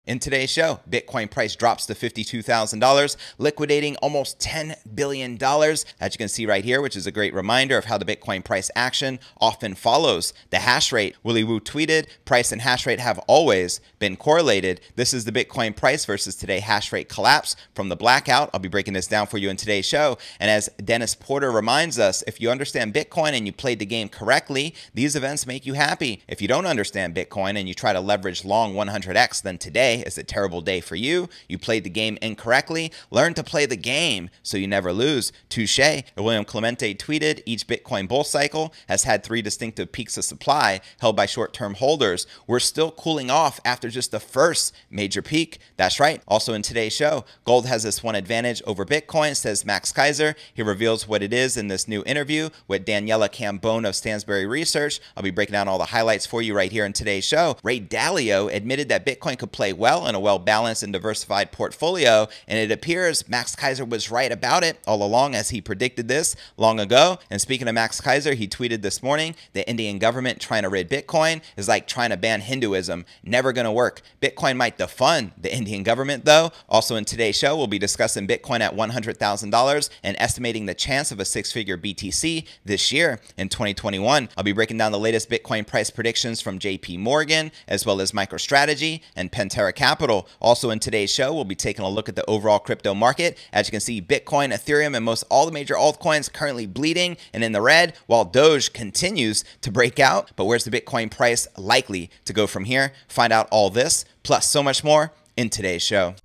In today's show, Bitcoin price drops to $52,000, liquidating almost $10 billion, as you can see right here, which is a great reminder of how the Bitcoin price action often follows the hash rate. Willy Woo tweeted, price and hash rate have always been correlated. This is the Bitcoin price versus today hash rate collapse from the blackout. I'll be breaking this down for you in today's show. And as Dennis Porter reminds us, if you understand Bitcoin and you played the game correctly, these events make you happy. If you don't understand Bitcoin and you try to leverage long 100x, then today is a terrible day for you. You played the game incorrectly. Learn to play the game so you never lose. Touche. William Clemente tweeted, each Bitcoin bull cycle has had 3 distinctive peaks of supply held by short-term holders. We're still cooling off after just the first major peak. That's right. Also in today's show, gold has this one advantage over Bitcoin, says Max Keiser. He reveals what it is in this new interview with Daniela Cambone of Stansberry Research. I'll be breaking down all the highlights for you right here in today's show. Ray Dalio admitted that Bitcoin could play well in a well-balanced and diversified portfolio, and it appears Max Keiser was right about it all along, as he predicted this long ago. And speaking of Max Keiser, he tweeted this morning, the Indian government trying to rid Bitcoin is like trying to ban Hinduism. Never going to work. Bitcoin might defund the Indian government, though. Also in today's show, we'll be discussing Bitcoin at $100,000 and estimating the chance of a 6-figure BTC this year in 2021. I'll be breaking down the latest Bitcoin price predictions from JP Morgan, as well as MicroStrategy and Pantera Capital. Also in today's show, we'll be taking a look at the overall crypto market. As you can see, Bitcoin, Ethereum, and most all the major altcoins currently bleeding and in the red, while Doge continues to break out. But where's the Bitcoin price likely to go from here? Find out all this, plus so much more in today's show.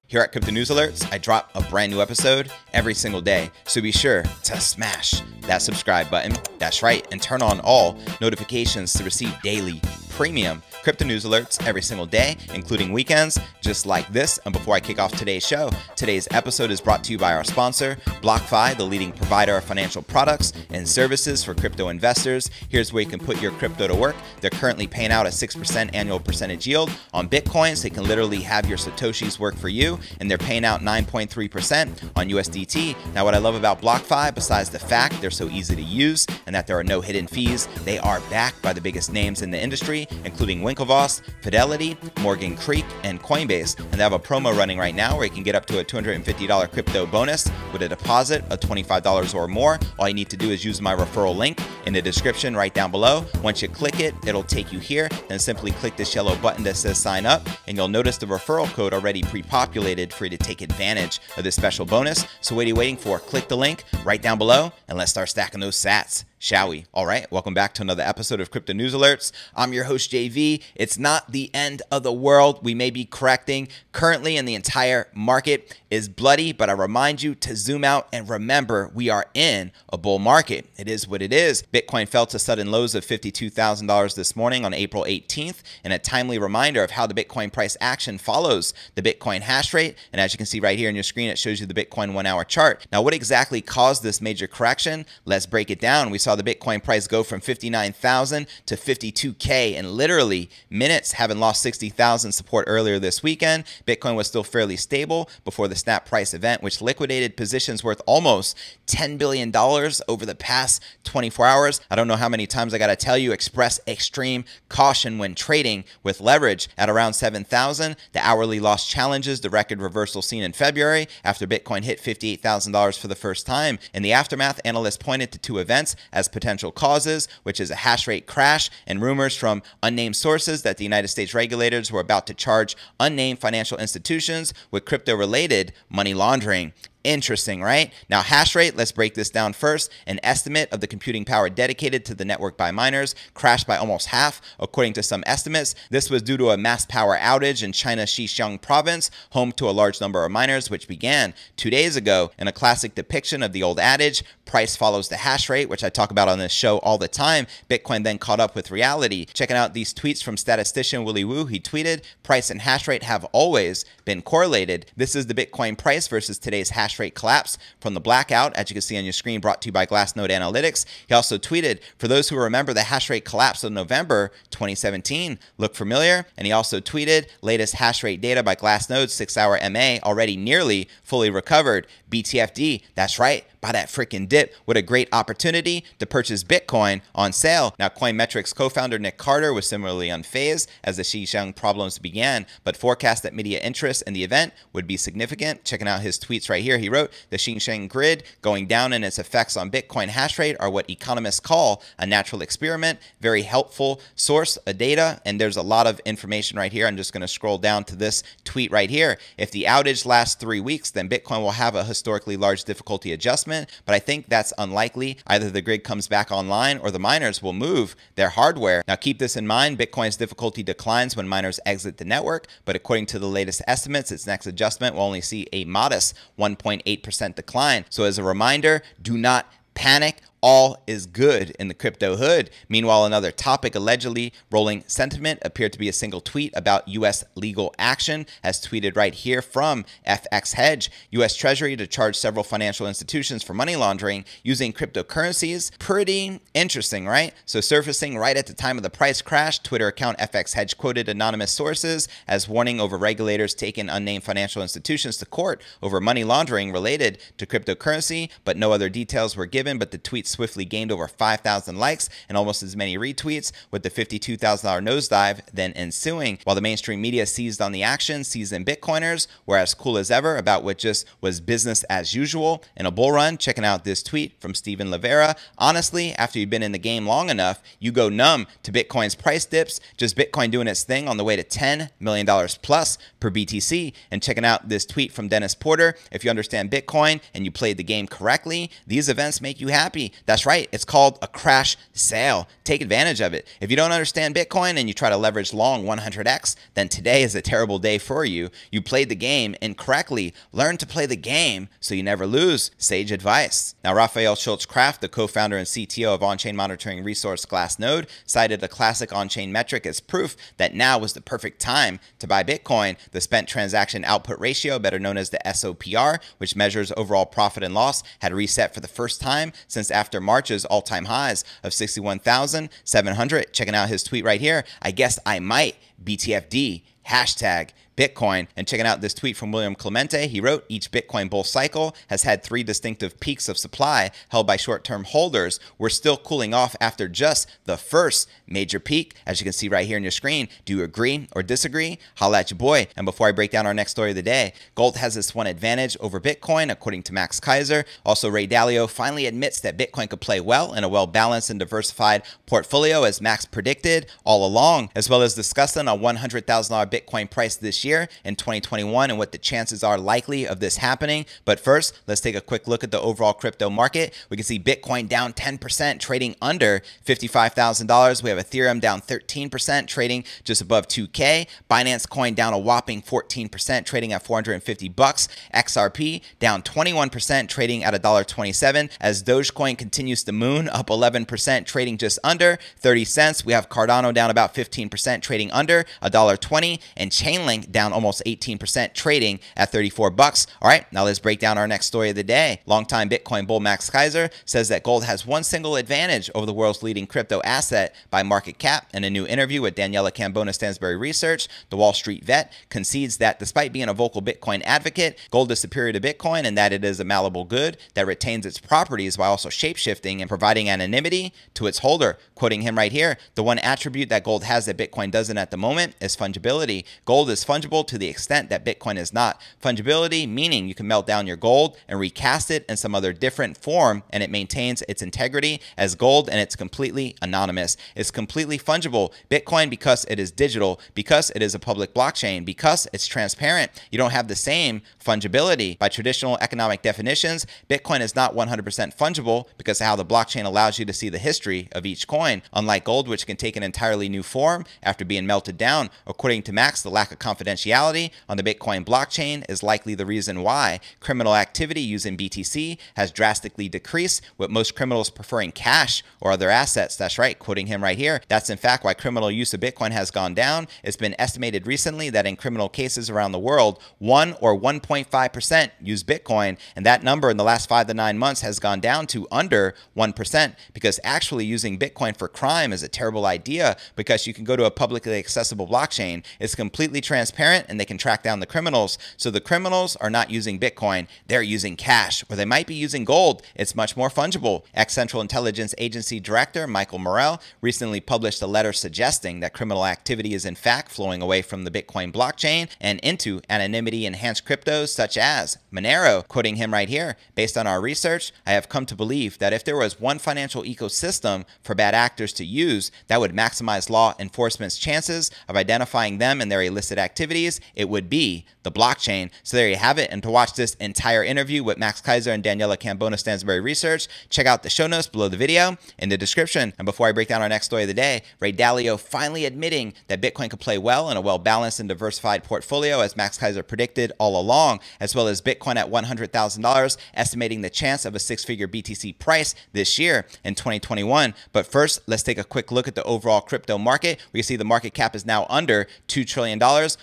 Here at Crypto News Alerts, I drop a brand new episode every single day, so be sure to smash that subscribe button. That's right, and turn on all notifications to receive daily premium Crypto News Alerts every single day, including weekends, just like this. And before I kick off today's show, today's episode is brought to you by our sponsor, BlockFi, the leading provider of financial products and services for crypto investors. Here's where you can put your crypto to work. They're currently paying out a 6% annual percentage yield on Bitcoins. They can literally have your Satoshis work for you, and they're paying out 9.3% on USDT. Now, what I love about BlockFi, besides the fact they're so easy to use and that there are no hidden fees, they are backed by the biggest names in the industry, including Winklevoss, Fidelity, Morgan Creek, and Coinbase. And they have a promo running right now where you can get up to a $250 crypto bonus with a deposit of $25 or more. All you need to do is use my referral link in the description right down below. Once you click it, it'll take you here. Then simply click this yellow button that says sign up, and you'll notice the referral code already pre-populated for you to take advantage of this special bonus. So what are you waiting for? Click the link right down below, and let's start stacking those sats. Shall we? All right, welcome back to another episode of Crypto News Alerts. I'm your host, JV. It's not the end of the world. We may be correcting currently, and the entire market is bloody, but I remind you to zoom out and remember we are in a bull market. It is what it is. Bitcoin fell to sudden lows of $52,000 this morning on April 18th, and a timely reminder of how the Bitcoin price action follows the Bitcoin hash rate. And as you can see right here on your screen, it shows you the Bitcoin 1-hour chart. Now, what exactly caused this major correction? Let's break it down. We saw the Bitcoin price go from 59,000 to 52K in literally minutes, having lost 60,000 support earlier this weekend. Bitcoin was still fairly stable before the snap price event, which liquidated positions worth almost $10 billion over the past 24 hours. I don't know how many times I got to tell you, express extreme caution when trading with leverage. At around 7,000, the hourly loss challenges the record reversal seen in February after Bitcoin hit $58,000 for the first time. In the aftermath, analysts pointed to 2 events as potential causes, which is a hash rate crash and rumors from unnamed sources that the United States regulators were about to charge unnamed financial institutions with crypto-related money laundering. Interesting, right? Now, hash rate, let's break this down first. An estimate of the computing power dedicated to the network by miners crashed by almost half, according to some estimates. This was due to a mass power outage in China's Xinjiang province, home to a large number of miners, which began 2 days ago. In a classic depiction of the old adage, price follows the hash rate, which I talk about on this show all the time, Bitcoin then caught up with reality. Checking out these tweets from statistician Willy Woo, he tweeted, price and hash rate have always been correlated. This is the Bitcoin price versus today's hash hash rate collapse from the blackout, as you can see on your screen, brought to you by Glassnode Analytics. He also tweeted, for those who remember the hash rate collapse of November 2017, look familiar? And he also tweeted, latest hash rate data by Glassnode, 6-hour MA, already nearly fully recovered. BTFD, that's right, buy that freaking dip. What a great opportunity to purchase Bitcoin on sale. Now, Coinmetrics co-founder Nick Carter was similarly unfazed as the Xinjiang problems began, but forecast that media interest in the event would be significant. Checking out his tweets right here, he wrote, the Xinjiang grid going down and its effects on Bitcoin hash rate are what economists call a natural experiment. Very helpful source of data, and there's a lot of information right here. I'm just going to scroll down to this tweet right here. If the outage lasts 3 weeks, then Bitcoin will have a historically large difficulty adjustment, but I think that's unlikely. Either the grid comes back online or the miners will move their hardware. Now keep this in mind, Bitcoin's difficulty declines when miners exit the network, but according to the latest estimates, its next adjustment will only see a modest 1.8% decline. So as a reminder, do not panic. All is good in the crypto hood. Meanwhile, another topic, allegedly rolling sentiment, appeared to be a single tweet about U.S. legal action, as tweeted right here from FX Hedge. U.S. Treasury to charge several financial institutions for money laundering using cryptocurrencies. Pretty interesting, right? So surfacing right at the time of the price crash, Twitter account FX Hedge quoted anonymous sources as warning over regulators taking unnamed financial institutions to court over money laundering related to cryptocurrency, but no other details were given. But the tweet swiftly gained over 5,000 likes and almost as many retweets, with the $52,000 nosedive then ensuing. While the mainstream media seized on the action, seasoned Bitcoiners were as cool as ever about what just was business as usual in a bull run. Checking out this tweet from Steven Livera. Honestly, after you've been in the game long enough, you go numb to Bitcoin's price dips. Just Bitcoin doing its thing on the way to $10 million plus per BTC. And checking out this tweet from Dennis Porter. If you understand Bitcoin and you played the game correctly, these events make you happy. That's right. It's called a crash sale. Take advantage of it. If you don't understand Bitcoin and you try to leverage long 100x, then today is a terrible day for you. You played the game incorrectly. Learn to play the game so you never lose. Sage advice. Now, Raphael Schultz-Kraft, the co-founder and CTO of on-chain monitoring resource Glassnode, cited a classic on-chain metric as proof that now was the perfect time to buy Bitcoin. The spent transaction output ratio, better known as the SOPR, which measures overall profit and loss, had reset for the first time since after March's all-time highs of 61,700. Checking out his tweet right here. I guess I might. BTFD. Hashtag Bitcoin. And checking out this tweet from William Clemente, he wrote, each Bitcoin bull cycle has had 3 distinctive peaks of supply held by short-term holders. We're still cooling off after just the first major peak, as you can see right here on your screen. Do you agree or disagree? Holla at your boy. And before I break down our next story of the day, gold has this one advantage over Bitcoin, according to Max Keiser. Also, Ray Dalio finally admits that Bitcoin could play well in a well-balanced and diversified portfolio, as Max predicted all along, as well as discussing a $100,000 Bitcoin price this year in 2021 and what the chances are likely of this happening. But first, let's take a quick look at the overall crypto market. We can see Bitcoin down 10%, trading under $55,000. We have Ethereum down 13%, trading just above 2K. Binance Coin down a whopping 14%, trading at 450 bucks. XRP down 21%, trading at $1.27, as Dogecoin continues to moon, up 11%, trading just under 30 cents. We have Cardano down about 15%, trading under $1.20, and Chainlink down almost 18%, trading at 34 bucks. All right, now let's break down our next story of the day. Longtime Bitcoin bull Max Keiser says that gold has one single advantage over the world's leading crypto asset by market cap. In a new interview with Daniela Cambona Stansberry Research, the Wall Street vet concedes that despite being a vocal Bitcoin advocate, gold is superior to Bitcoin and that it is a malleable good that retains its properties while also shapeshifting and providing anonymity to its holder. Quoting him right here, the one attribute that gold has that Bitcoin doesn't at the moment is fungibility. Gold is fungible to the extent that Bitcoin is not. Fungibility meaning you can melt down your gold and recast it in some other different form, and it maintains its integrity as gold, and it's completely anonymous. It's completely fungible. Bitcoin, because it is digital, because it is a public blockchain, because it's transparent, you don't have the same fungibility. By traditional economic definitions, Bitcoin is not 100% fungible because of how the blockchain allows you to see the history of each coin. Unlike gold, which can take an entirely new form after being melted down, according to Max, the lack of confidence confidentiality on the Bitcoin blockchain is likely the reason why criminal activity using BTC has drastically decreased, with most criminals preferring cash or other assets. That's right, quoting him right here. That's in fact why criminal use of Bitcoin has gone down. It's been estimated recently that in criminal cases around the world, 1 or 1.5% use Bitcoin, and that number in the last 5 to 9 months has gone down to under 1%, because actually using Bitcoin for crime is a terrible idea, because you can go to a publicly accessible blockchain. It's completely transparent and they can track down the criminals. So the criminals are not using Bitcoin, they're using cash, or they might be using gold. It's much more fungible. Ex-Central Intelligence Agency Director Michael Morrell recently published a letter suggesting that criminal activity is in fact flowing away from the Bitcoin blockchain and into anonymity-enhanced cryptos such as Monero. Quoting him right here, based on our research, I have come to believe that if there was one financial ecosystem for bad actors to use that would maximize law enforcement's chances of identifying them and their illicit activities, it would be the blockchain. So there you have it. And to watch this entire interview with Max Keiser and Daniela Cambona Stansberry Research, check out the show notes below the video in the description. And before I break down our next story of the day, Ray Dalio finally admitting that Bitcoin could play well in a well-balanced and diversified portfolio, as Max Keiser predicted all along, as well as Bitcoin at $100,000, estimating the chance of a six-figure BTC price this year in 2021. But first, let's take a quick look at the overall crypto market. We can see the market cap is now under $2 trillion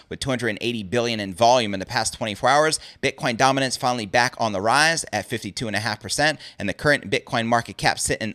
with $280 billion in volume in the past 24 hours. Bitcoin dominance finally back on the rise at 52.5%, and the current Bitcoin market cap sitting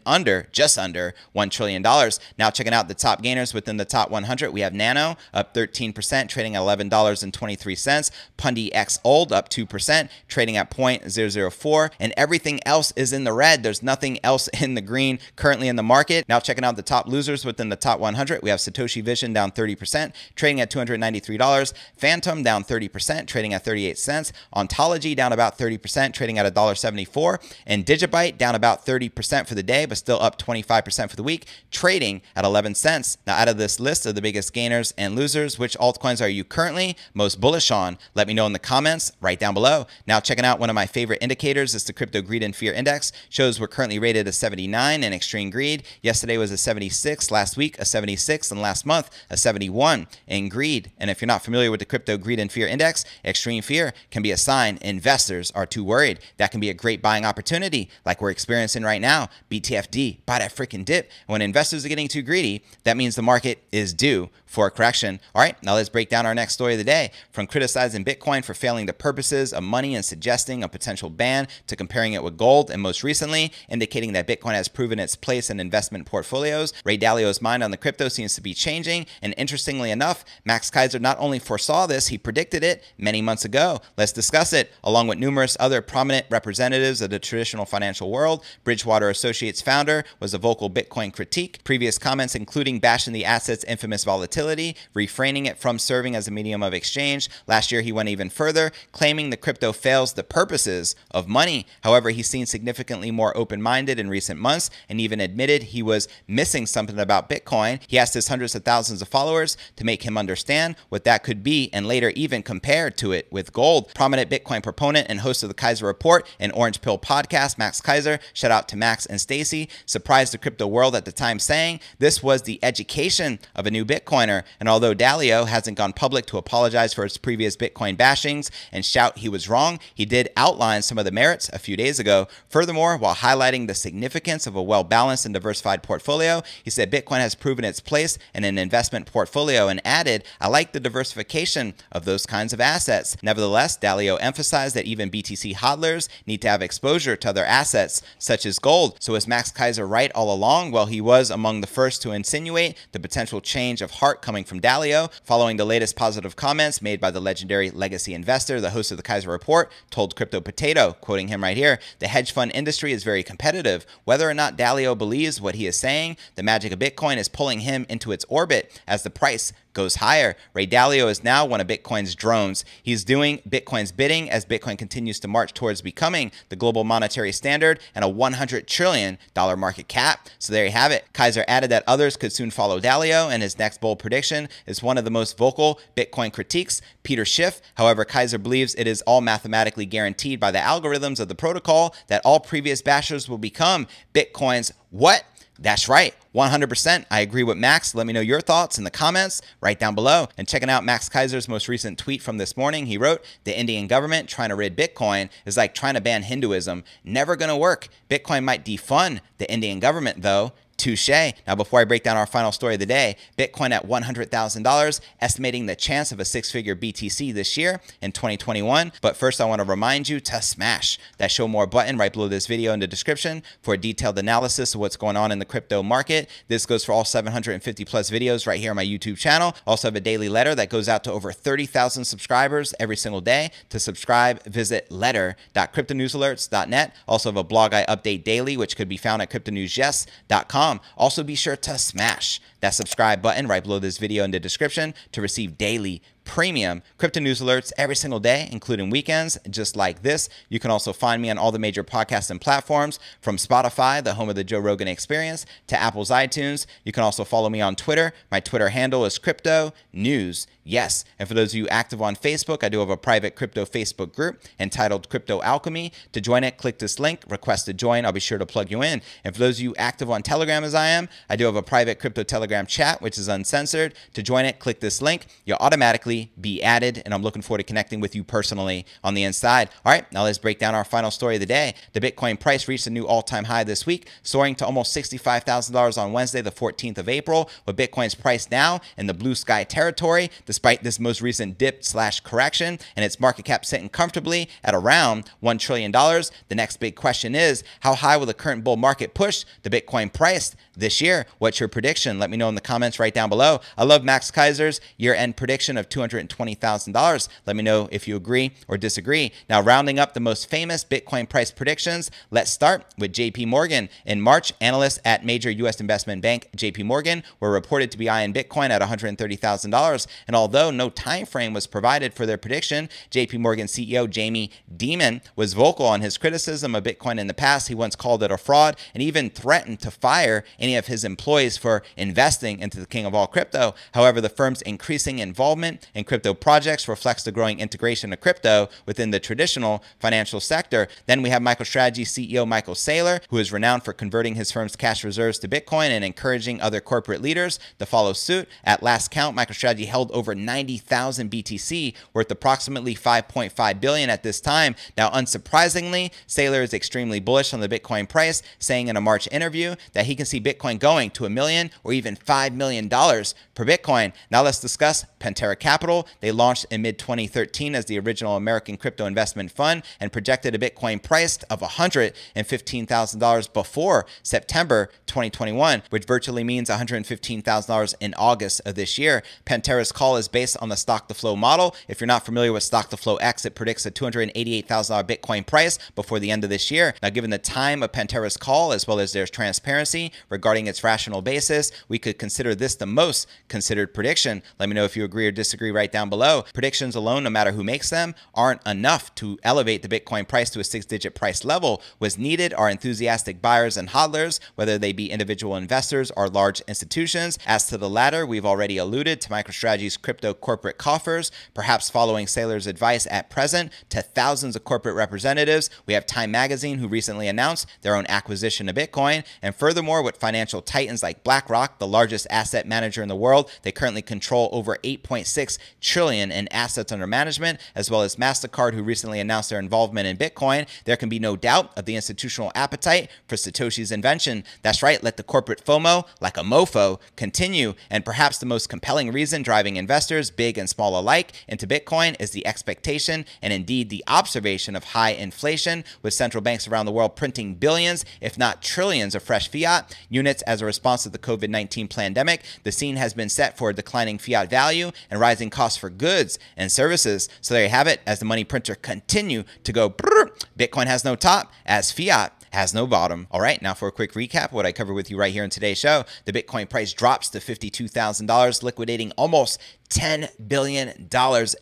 just under $1 trillion. Now checking out the top gainers within the top 100, we have Nano up 13%, trading at $11.23. Pundi X Old up 2%, trading at 0.004, and everything else is in the red. There's nothing else in the green currently in the market. Now checking out the top losers within the top 100, we have Satoshi Vision down 30%, trading at $293. Phantom down 30%, trading at 38 cents. Ontology down about 30%, trading at $1.74. And Digibyte down about 30% for the day, but still up 25% for the week, trading at 11 cents. Now, out of this list of the biggest gainers and losers, which altcoins are you currently most bullish on? Let me know in the comments right down below. Now, checking out one of my favorite indicators is the Crypto Greed and Fear Index. Shows we're currently rated a 79 in extreme greed. Yesterday was a 76, last week a 76, and last month a 71 in greed. And if you're not familiar with the Crypto Greed and Fear Index, extreme fear can be a sign investors are too worried. That can be a great buying opportunity like we're experiencing right now. BTFD, buy that freaking dip. And when investors are getting too greedy, that means the market is due for a correction. All right, now let's break down our next story of the day. From criticizing Bitcoin for failing the purposes of money and suggesting a potential ban, to comparing it with gold, and most recently indicating that Bitcoin has proven its place in investment portfolios, Ray Dalio's mind on the crypto seems to be changing. And interestingly enough, Max Keiser not only foresaw this, he predicted it many months ago. Let's discuss it, along with numerous other prominent representatives of the traditional financial world. Bridgewater Associates founder was a vocal Bitcoin critique. Previous comments including bashing the asset's infamous volatility, refraining it from serving as a medium of exchange. Last year, he went even further, claiming the crypto fails the purposes of money. However, he seemed significantly more open-minded in recent months and even admitted he was missing something about Bitcoin. He asked his hundreds of thousands of followers to make him understand what that could be, and later even compared to it with gold. Prominent Bitcoin proponent and host of the Keiser Report and Orange Pill podcast, Max Keiser, shout out to Max and Stacy, surprised the crypto world at the time, saying this was the education of a new Bitcoiner. And although Dalio hasn't gone public to apologize for his previous Bitcoin bashings and shout he was wrong, he did outline some of the merits a few days ago. Furthermore, while highlighting the significance of a well-balanced and diversified portfolio, he said Bitcoin has proven its place in an investment portfolio, and added, I like the diversification of those kinds of assets. Nevertheless, Dalio emphasized that even BTC hodlers need to have exposure to other assets such as gold. So was Max Keiser right all along? Well, he was among the first to insinuate the potential change of heart coming from Dalio, following the latest positive comments made by the legendary legacy investor. The host of the Keiser Report told Crypto Potato, quoting him right here, the hedge fund industry is very competitive. Whether or not Dalio believes what he is saying, the magic of Bitcoin is pulling him into its orbit as the price goes higher. Ray Dalio is now one of Bitcoin's drones. He's doing Bitcoin's bidding as Bitcoin continues to march towards becoming the global monetary standard and a $100 trillion market cap. So there you have it. Keiser added that others could soon follow Dalio, and his next bold prediction is one of the most vocal Bitcoin critiques, Peter Schiff. However, Keiser believes it is all mathematically guaranteed by the algorithms of the protocol that all previous bashers will become Bitcoin's what? That's right, 100%. I agree with Max. Let me know your thoughts in the comments right down below. And checking out Max Keiser's most recent tweet from this morning, he wrote, "The Indian government trying to rid Bitcoin is like trying to ban Hinduism. Never going to work. Bitcoin might defund the Indian government though. Touche." Now, before I break down our final story of the day, Bitcoin at $100,000, estimating the chance of a six-figure BTC this year in 2021. But first, I want to remind you to smash that show more button right below this video in the description for a detailed analysis of what's going on in the crypto market. This goes for all 750 plus videos right here on my YouTube channel. Also have a daily letter that goes out to over 30,000 subscribers every single day. To subscribe, visit letter.cryptonewsalerts.net. Also have a blog I update daily, which could be found at cryptonewsyes.com. Also, be sure to smash that subscribe button right below this video in the description to receive daily premium crypto news alerts every single day, including weekends, just like this. You can also find me on all the major podcasting platforms, from Spotify, the home of the Joe Rogan Experience, to Apple's iTunes. You can also follow me on Twitter. My Twitter handle is Crypto News. Yes. And for those of you active on Facebook, I do have a private crypto Facebook group entitled Crypto Alchemy. To join it, click this link, request to join. I'll be sure to plug you in. And for those of you active on Telegram as I am, I do have a private crypto Telegram chat, which is uncensored. To join it, click this link. You'll automatically be added, and I'm looking forward to connecting with you personally on the inside. All right, now let's break down our final story of the day. The Bitcoin price reached a new all-time high this week, soaring to almost $65,000 on Wednesday, the 14th of April, with Bitcoin's price now in the blue sky territory, despite this most recent dip/correction, and its market cap sitting comfortably at around $1 trillion. The next big question is, how high will the current bull market push the Bitcoin price this year? What's your prediction? Let me know in the comments right down below. I love Max Keiser's year-end prediction of $220,000. Let me know if you agree or disagree. Now, rounding up the most famous Bitcoin price predictions, let's start with JP Morgan. In March, analysts at major U.S. investment bank JP Morgan were reported to be eyeing Bitcoin at $130,000. And although no time frame was provided for their prediction, JP Morgan CEO Jamie Dimon was vocal on his criticism of Bitcoin in the past. He once called it a fraud and even threatened to fire any of his employees for investing into the king of all crypto. However, the firm's increasing involvement in crypto projects reflects the growing integration of crypto within the traditional financial sector. Then we have MicroStrategy CEO Michael Saylor, who is renowned for converting his firm's cash reserves to Bitcoin and encouraging other corporate leaders to follow suit. At last count, MicroStrategy held over 90,000 BTC, worth approximately $5.5 billion at this time. Now, unsurprisingly, Saylor is extremely bullish on the Bitcoin price, saying in a March interview that he can see Bitcoin going to $1 million or even $5 million per Bitcoin. Now let's discuss Pantera Capital. They launched in mid-2013 as the original American crypto investment fund and projected a Bitcoin price of $115,000 before September 2021, which virtually means $115,000 in August of this year. Pantera's call is based on the stock-to-flow model. If you're not familiar with stock-to-flow X, it predicts a $288,000 Bitcoin price before the end of this year. Now, given the time of Pantera's call, as well as their transparency regarding its rational basis, we could consider this the most considered prediction. Let me know if you agree or disagree right down below. Predictions alone, no matter who makes them, aren't enough to elevate the Bitcoin price to a six-digit price level. What's needed are enthusiastic buyers and hodlers, whether they be individual investors or large institutions. As to the latter, we've already alluded to MicroStrategy's crypto corporate coffers, perhaps following Saylor's advice at present to thousands of corporate representatives. We have Time Magazine, who recently announced their own acquisition of Bitcoin. And furthermore, with financial titans like BlackRock, the largest asset manager in the world, they currently control over $8.6 trillion in assets under management, as well as MasterCard, who recently announced their involvement in Bitcoin. There can be no doubt of the institutional appetite for Satoshi's invention. That's right, let the corporate FOMO, like a mofo, continue. And perhaps the most compelling reason driving investors, big and small alike, into Bitcoin is the expectation and indeed the observation of high inflation, with central banks around the world printing billions, if not trillions, of fresh fiat units as a response to the COVID-19 pandemic. The scene has been set for a declining fiat value and rising costs for goods and services. So there you have it. As the money printer continue to go brrr, Bitcoin has no top as fiat has no bottom. All right, now for a quick recap of what I covered with you right here in today's show. The Bitcoin price drops to $52,000, liquidating almost $10 billion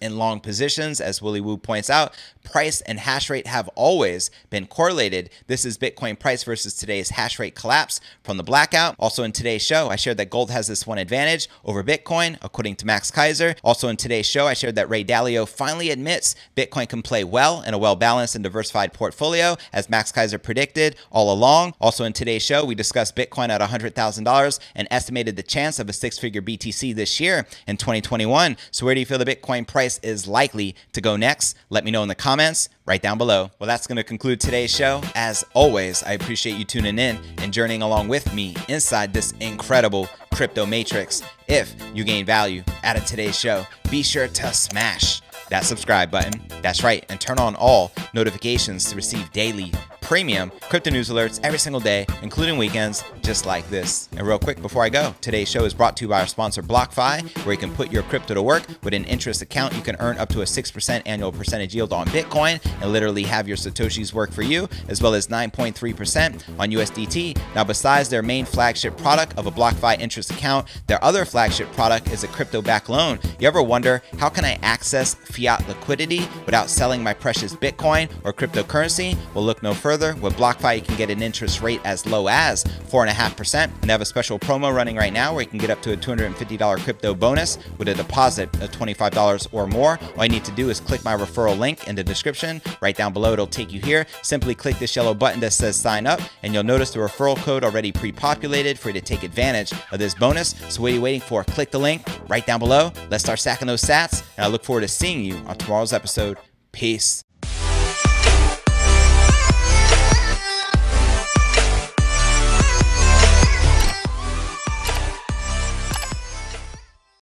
in long positions. As Willy Woo points out, price and hash rate have always been correlated. This is Bitcoin price versus today's hash rate collapse from the blackout. Also in today's show, I shared that gold has this one advantage over Bitcoin, according to Max Keiser. Also in today's show, I shared that Ray Dalio finally admits Bitcoin can play well in a well-balanced and diversified portfolio, as Max Keiser predicted. predicted all along. Also in today's show, we discussed Bitcoin at $100,000 and estimated the chance of a six-figure BTC this year in 2021. So where do you feel the Bitcoin price is likely to go next? Let me know in the comments right down below. Well, that's going to conclude today's show. As always, I appreciate you tuning in and journeying along with me inside this incredible crypto matrix. If you gain value out of today's show, be sure to smash that subscribe button. That's right, and turn on all notifications to receive daily premium crypto news alerts every single day, including weekends, just like this. And real quick before I go, today's show is brought to you by our sponsor BlockFi, where you can put your crypto to work with an interest account. You can earn up to a 6% annual percentage yield on Bitcoin and literally have your Satoshis work for you, as well as 9.3% on USDT. Now, besides their main flagship product of a BlockFi interest account, their other flagship product is a crypto-backed loan. You ever wonder, how can I access fiat liquidity without selling my precious Bitcoin or cryptocurrency? Well, look no further. With BlockFi, you can get an interest rate as low as 4.5%. And they have a special promo running right now where you can get up to a $250 crypto bonus with a deposit of $25 or more. All you need to do is click my referral link in the description right down below. It'll take you here. Simply click this yellow button that says sign up, and you'll notice the referral code already pre-populated for you to take advantage of this bonus. So what are you waiting for? Click the link right down below. Let's start stacking those sats, and I look forward to seeing you on tomorrow's episode. Peace.